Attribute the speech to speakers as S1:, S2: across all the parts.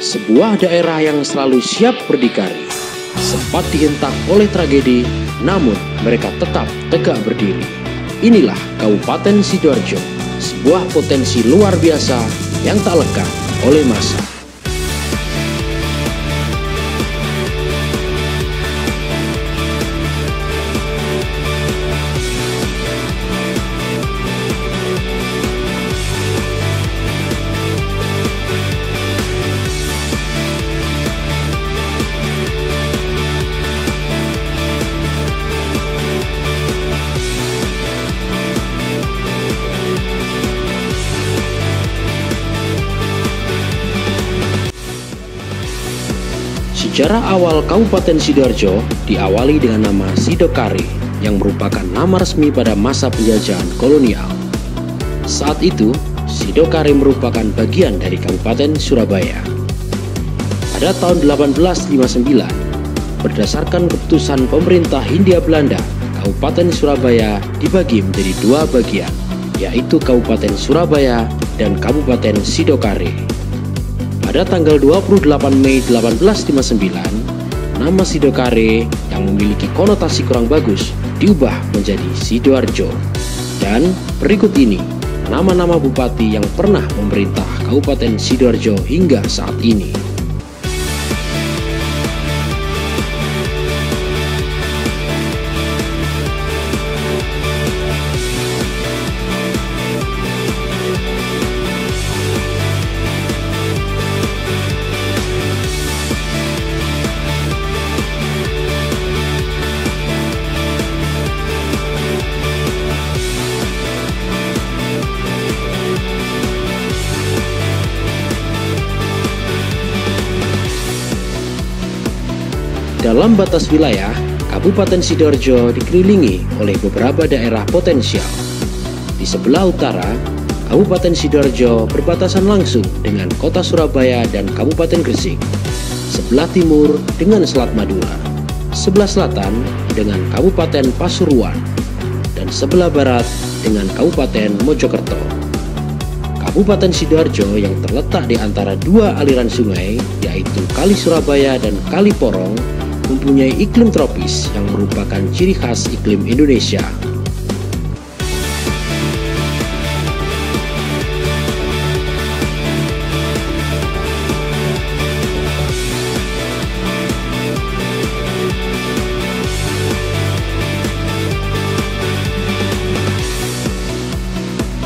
S1: sebuah daerah yang selalu siap berdikari. Sempat dihentak oleh tragedi, namun mereka tetap tegak berdiri. Inilah Kabupaten Sidoarjo, sebuah potensi luar biasa yang tak lekang oleh masa. Sejarah awal Kabupaten Sidoarjo diawali dengan nama Sidokare yang merupakan nama resmi pada masa penjajahan kolonial. Saat itu, Sidokare merupakan bagian dari Kabupaten Surabaya. Pada tahun 1859, berdasarkan keputusan pemerintah Hindia Belanda, Kabupaten Surabaya dibagi menjadi dua bagian, yaitu Kabupaten Surabaya dan Kabupaten Sidokare. Pada tanggal 28 Mei 1859, nama Sidokare yang memiliki konotasi kurang bagus diubah menjadi Sidoarjo. Dan berikut ini nama-nama bupati yang pernah memerintah Kabupaten Sidoarjo hingga saat ini. Dalam batas wilayah, Kabupaten Sidoarjo dikelilingi oleh beberapa daerah potensial. Di sebelah utara, Kabupaten Sidoarjo berbatasan langsung dengan Kota Surabaya dan Kabupaten Gresik. Sebelah timur dengan Selat Madura, sebelah selatan dengan Kabupaten Pasuruan, dan sebelah barat dengan Kabupaten Mojokerto. Kabupaten Sidoarjo yang terletak di antara dua aliran sungai, yaitu Kali Surabaya dan Kali Porong, mempunyai iklim tropis yang merupakan ciri khas iklim Indonesia.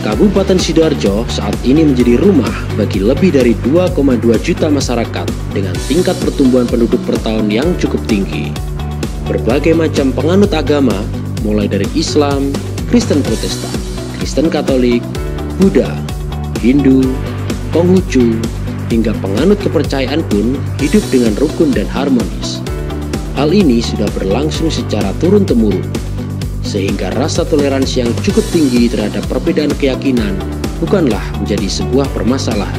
S1: Kabupaten Sidoarjo saat ini menjadi rumah bagi lebih dari 2,2 juta masyarakat dengan tingkat pertumbuhan penduduk per tahun yang cukup tinggi. Berbagai macam penganut agama, mulai dari Islam, Kristen Protestan, Kristen Katolik, Buddha, Hindu, Konghucu, hingga penganut kepercayaan pun hidup dengan rukun dan harmonis. Hal ini sudah berlangsung secara turun-temurun, sehingga rasa toleransi yang cukup tinggi terhadap perbedaan keyakinan bukanlah menjadi sebuah permasalahan.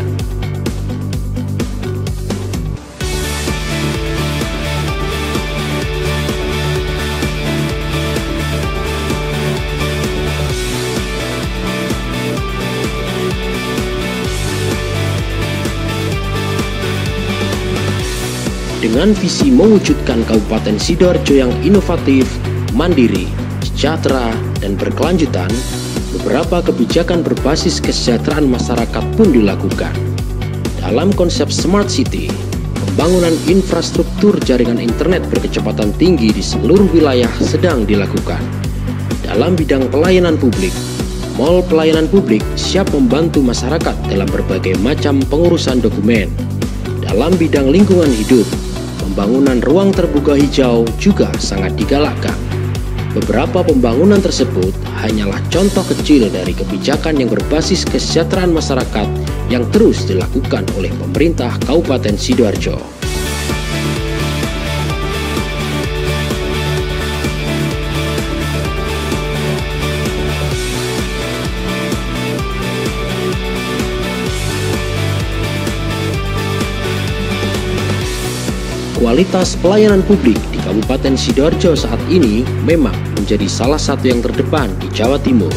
S1: Dengan visi mewujudkan Kabupaten Sidoarjo yang inovatif, mandiri, sejahtera, dan berkelanjutan, beberapa kebijakan berbasis kesejahteraan masyarakat pun dilakukan. Dalam konsep Smart City, pembangunan infrastruktur jaringan internet berkecepatan tinggi di seluruh wilayah sedang dilakukan. Dalam bidang pelayanan publik, Mall Pelayanan Publik siap membantu masyarakat dalam berbagai macam pengurusan dokumen. Dalam bidang lingkungan hidup, pembangunan ruang terbuka hijau juga sangat digalakkan. Beberapa pembangunan tersebut hanyalah contoh kecil dari kebijakan yang berbasis kesejahteraan masyarakat yang terus dilakukan oleh pemerintah Kabupaten Sidoarjo. Kualitas pelayanan publik di Kabupaten Sidoarjo saat ini memang menjadi salah satu yang terdepan di Jawa Timur.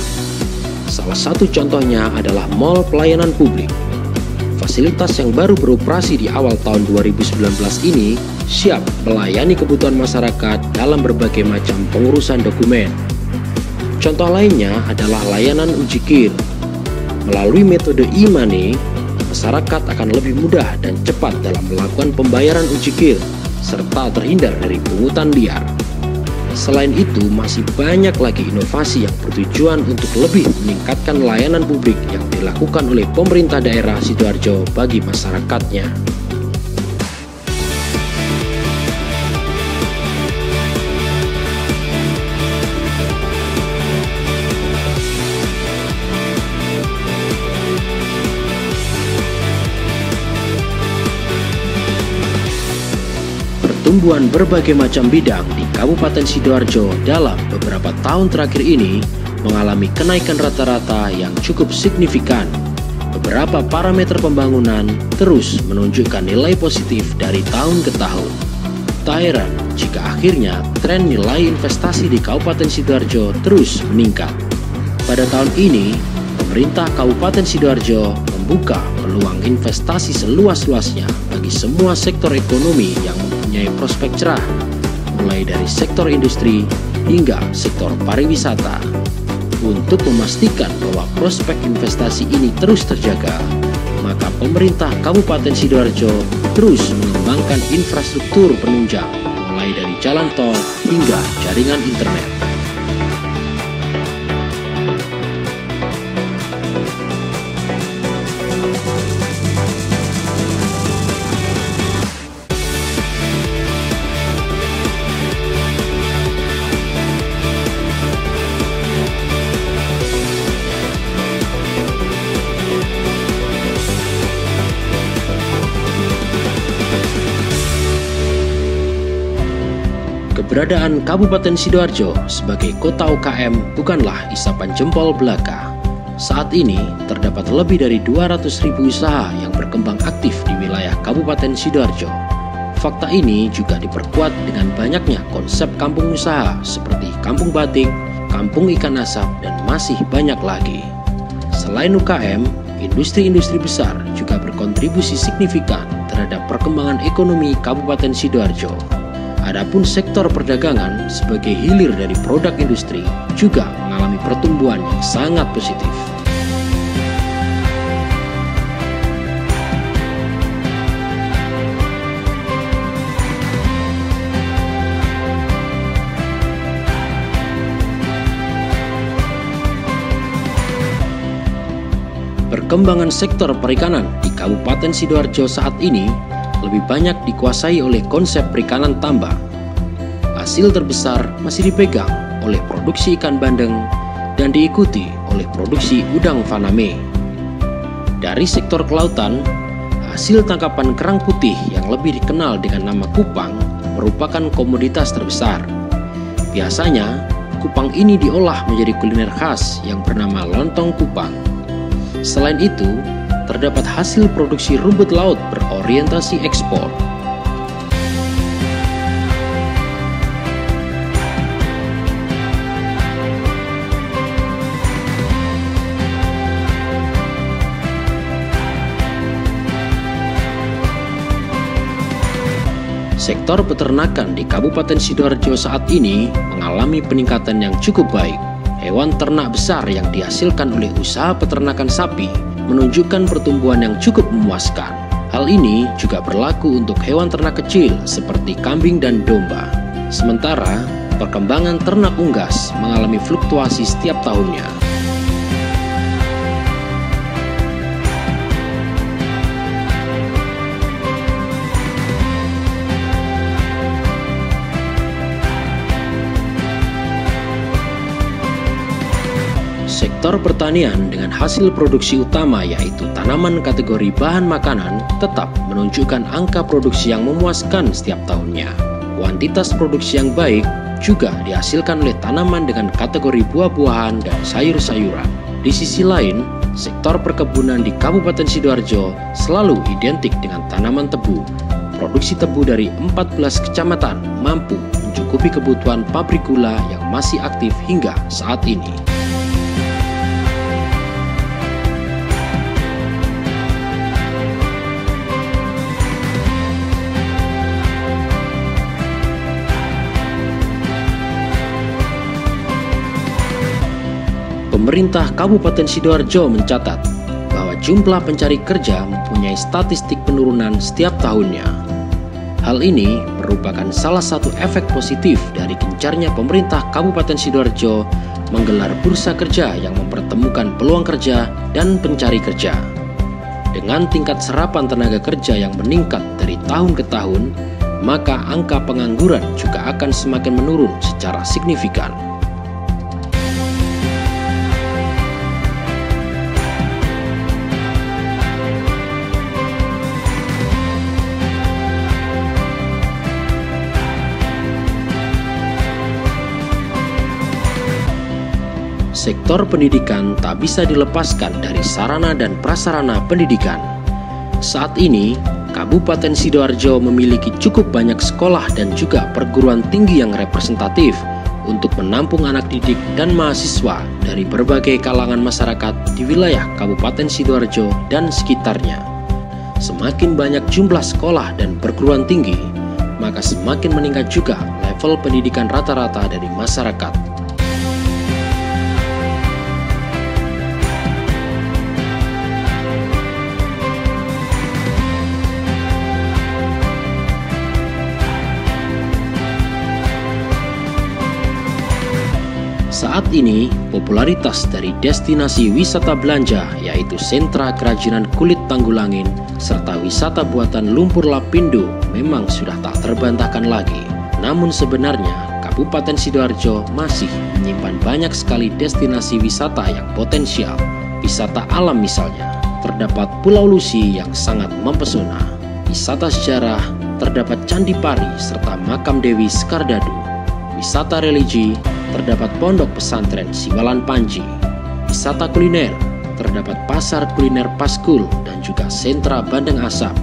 S1: Salah satu contohnya adalah Mall Pelayanan Publik. fasilitas yang baru beroperasi di awal tahun 2019 ini siap melayani kebutuhan masyarakat dalam berbagai macam pengurusan dokumen. Contoh lainnya adalah layanan uji KIR. Melalui metode e-money, masyarakat akan lebih mudah dan cepat dalam melakukan pembayaran uji KIR, serta terhindar dari pungutan liar. Selain itu, masih banyak lagi inovasi yang bertujuan untuk lebih meningkatkan layanan publik yang dilakukan oleh pemerintah daerah Sidoarjo bagi masyarakatnya. Pertumbuhan berbagai macam bidang di Kabupaten Sidoarjo dalam beberapa tahun terakhir ini mengalami kenaikan rata-rata yang cukup signifikan. Beberapa parameter pembangunan terus menunjukkan nilai positif dari tahun ke tahun. Tak heran jika akhirnya tren nilai investasi di Kabupaten Sidoarjo terus meningkat. Pada tahun ini, pemerintah Kabupaten Sidoarjo membuka peluang investasi seluas-luasnya bagi semua sektor ekonomi yang mempunyai prospek cerah, mulai dari sektor industri hingga sektor pariwisata. Untuk memastikan bahwa prospek investasi ini terus terjaga, maka pemerintah Kabupaten Sidoarjo terus mengembangkan infrastruktur penunjang, mulai dari jalan tol hingga jaringan internet. Keberadaan Kabupaten Sidoarjo sebagai kota UKM bukanlah isapan jempol belaka. Saat ini terdapat lebih dari 200.000 usaha yang berkembang aktif di wilayah Kabupaten Sidoarjo. Fakta ini juga diperkuat dengan banyaknya konsep kampung usaha seperti kampung batik, kampung ikan asap, dan masih banyak lagi. Selain UKM, industri-industri besar juga berkontribusi signifikan terhadap perkembangan ekonomi Kabupaten Sidoarjo. Adapun sektor perdagangan sebagai hilir dari produk industri juga mengalami pertumbuhan yang sangat positif. Perkembangan sektor perikanan di Kabupaten Sidoarjo saat ini lebih banyak dikuasai oleh konsep perikanan tambak. Hasil terbesar masih dipegang oleh produksi ikan bandeng dan diikuti oleh produksi udang faname. Dari sektor kelautan, hasil tangkapan kerang putih yang lebih dikenal dengan nama kupang merupakan komoditas terbesar. Biasanya, kupang ini diolah menjadi kuliner khas yang bernama lontong kupang. Selain itu, terdapat hasil produksi rumput laut berorientasi ekspor. Sektor peternakan di Kabupaten Sidoarjo saat ini mengalami peningkatan yang cukup baik. Hewan ternak besar yang dihasilkan oleh usaha peternakan sapi menunjukkan pertumbuhan yang cukup memuaskan. Hal ini juga berlaku untuk hewan ternak kecil seperti kambing dan domba. Sementara, perkembangan ternak unggas mengalami fluktuasi setiap tahunnya. Sektor pertanian dengan hasil produksi utama yaitu tanaman kategori bahan makanan tetap menunjukkan angka produksi yang memuaskan setiap tahunnya. Kuantitas produksi yang baik juga dihasilkan oleh tanaman dengan kategori buah-buahan dan sayur-sayuran. Di sisi lain, sektor perkebunan di Kabupaten Sidoarjo selalu identik dengan tanaman tebu. Produksi tebu dari 14 kecamatan mampu mencukupi kebutuhan pabrik gula yang masih aktif hingga saat ini. Pemerintah Kabupaten Sidoarjo mencatat bahwa jumlah pencari kerja mempunyai statistik penurunan setiap tahunnya. Hal ini merupakan salah satu efek positif dari gencarnya pemerintah Kabupaten Sidoarjo menggelar bursa kerja yang mempertemukan peluang kerja dan pencari kerja. Dengan tingkat serapan tenaga kerja yang meningkat dari tahun ke tahun, maka angka pengangguran juga akan semakin menurun secara signifikan. Sektor pendidikan tak bisa dilepaskan dari sarana dan prasarana pendidikan. Saat ini, Kabupaten Sidoarjo memiliki cukup banyak sekolah dan juga perguruan tinggi yang representatif untuk menampung anak didik dan mahasiswa dari berbagai kalangan masyarakat di wilayah Kabupaten Sidoarjo dan sekitarnya. Semakin banyak jumlah sekolah dan perguruan tinggi, maka semakin meningkat juga level pendidikan rata-rata dari masyarakat. Saat ini, popularitas dari destinasi wisata belanja yaitu sentra kerajinan kulit Tanggulangin serta wisata buatan lumpur lapindo memang sudah tak terbantahkan lagi. Namun sebenarnya, Kabupaten Sidoarjo masih menyimpan banyak sekali destinasi wisata yang potensial. Wisata alam misalnya, terdapat Pulau Lusi yang sangat mempesona. Wisata sejarah, terdapat Candi Pari serta makam Dewi Skardadu. Wisata religi, terdapat Pondok Pesantren Siwalan Panji. Wisata kuliner, terdapat Pasar Kuliner Paskul dan juga Sentra Bandeng Asap.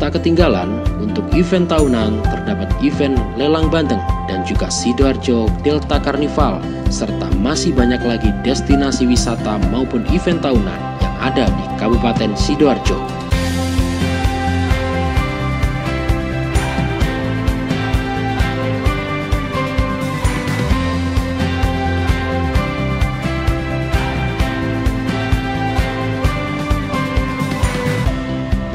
S1: Tak ketinggalan, untuk event tahunan terdapat event Lelang Bandeng dan juga Sidoarjo Delta Carnival, serta masih banyak lagi destinasi wisata maupun event tahunan yang ada di Kabupaten Sidoarjo.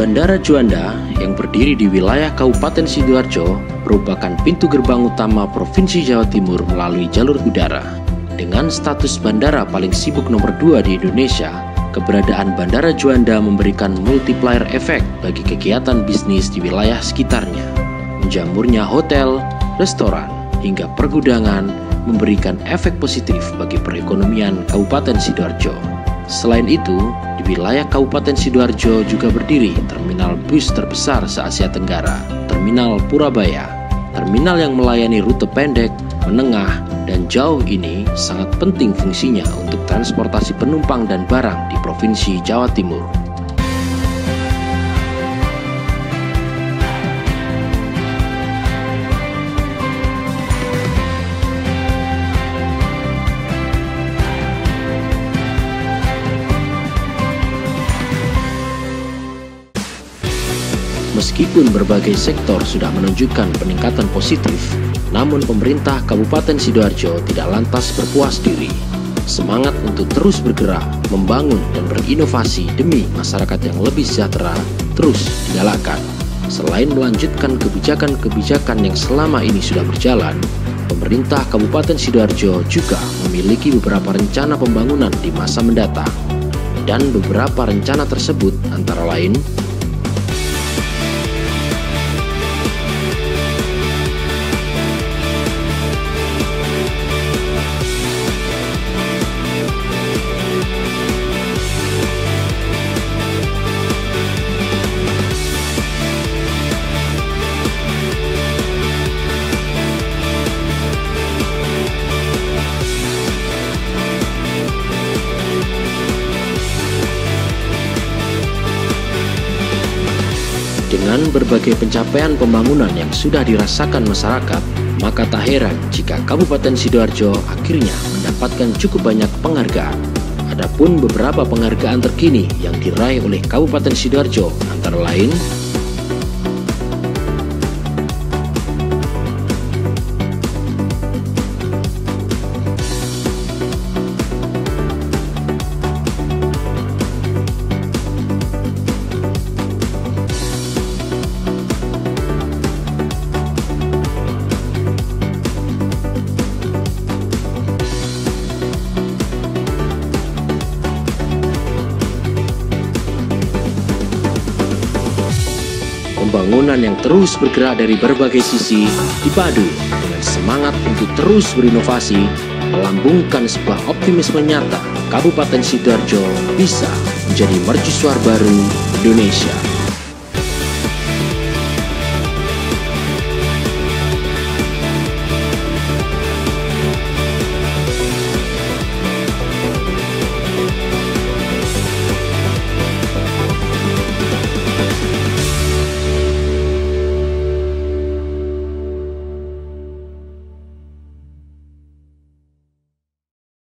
S1: Bandara Juanda yang berdiri di wilayah Kabupaten Sidoarjo merupakan pintu gerbang utama Provinsi Jawa Timur melalui jalur udara. Dengan status bandara paling sibuk nomor 2 di Indonesia, keberadaan Bandara Juanda memberikan multiplier efek bagi kegiatan bisnis di wilayah sekitarnya. Menjamurnya hotel, restoran, hingga pergudangan memberikan efek positif bagi perekonomian Kabupaten Sidoarjo. Selain itu, di wilayah Kabupaten Sidoarjo juga berdiri terminal bus terbesar se-Asia Tenggara, Terminal Purabaya. Terminal yang melayani rute pendek, menengah, dan jauh ini sangat penting fungsinya untuk transportasi penumpang dan barang di Provinsi Jawa Timur. Meskipun berbagai sektor sudah menunjukkan peningkatan positif, namun pemerintah Kabupaten Sidoarjo tidak lantas berpuas diri. Semangat untuk terus bergerak, membangun dan berinovasi demi masyarakat yang lebih sejahtera terus digalakkan. Selain melanjutkan kebijakan-kebijakan yang selama ini sudah berjalan, pemerintah Kabupaten Sidoarjo juga memiliki beberapa rencana pembangunan di masa mendatang. Dan beberapa rencana tersebut antara lain Dengan berbagai pencapaian pembangunan yang sudah dirasakan masyarakat, maka tak heran jika Kabupaten Sidoarjo akhirnya mendapatkan cukup banyak penghargaan. Adapun beberapa penghargaan terkini yang diraih oleh Kabupaten Sidoarjo antara lain pembangunan yang terus bergerak dari berbagai sisi dipadu dengan semangat untuk terus berinovasi melambungkan sebuah optimisme nyata Kabupaten Sidoarjo bisa menjadi mercusuar baru Indonesia.